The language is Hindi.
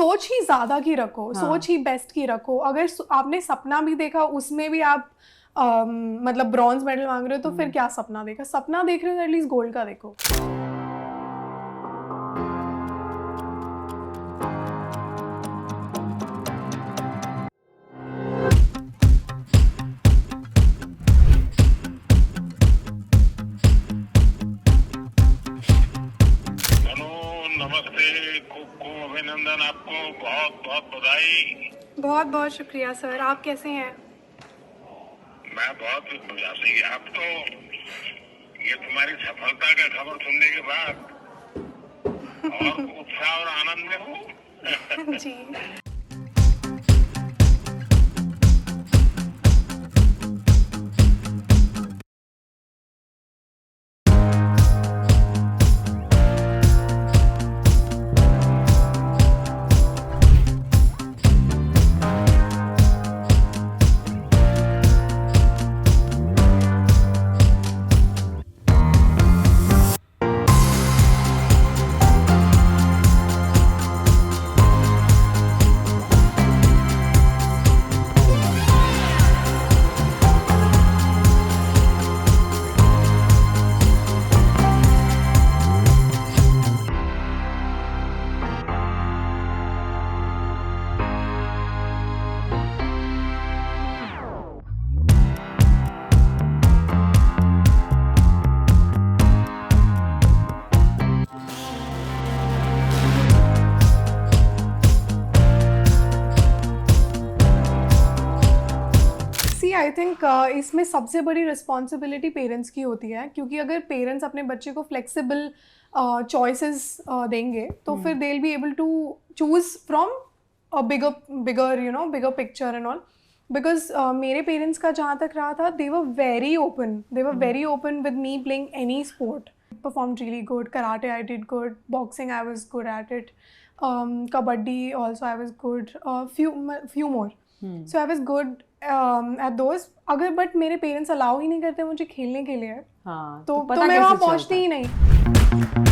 सोच ही ज्यादा की रखो, सोच ही बेस्ट की रखो। अगर आपने सपना भी देखा, उसमें भी आप मतलब ब्रॉन्ज मेडल मांग रहे हो, तो फिर क्या सपना देखा? सपना देख रहे हो तो एटलीस्ट गोल्ड का देखो। नमस्ते, खूब खूब अभिनंदन, आपको बहुत बहुत बधाई। बहुत बहुत शुक्रिया सर। आप कैसे हैं? मैं बहुत मजा से ही, आप तो ये तुम्हारी सफलता का खबर सुनने के बाद और उत्साह और आनंद में हूँ। जी। आई थिंक इसमें सबसे बड़ी रिस्पॉन्सिबिलिटी पेरेंट्स की होती है, क्योंकि अगर पेरेंट्स अपने बच्चे को फ्लेक्सिबल चॉइसेस देंगे तो फिर they will be able to choose from a bigger picture and all. Because मेरे पेरेंट्स का जहाँ तक रहा था, they were very open with me playing any sport. Performed really good, karate I did good, boxing I was good at it, kabaddi also I was good, few more. So I was good at those. अगर बट मेरे पेरेंट्स अलाउ ही नहीं करते मुझे खेलने के लिए, हाँ, तो पता मैं कैसे वहाँ पहुँचती चलता? ही नहीं।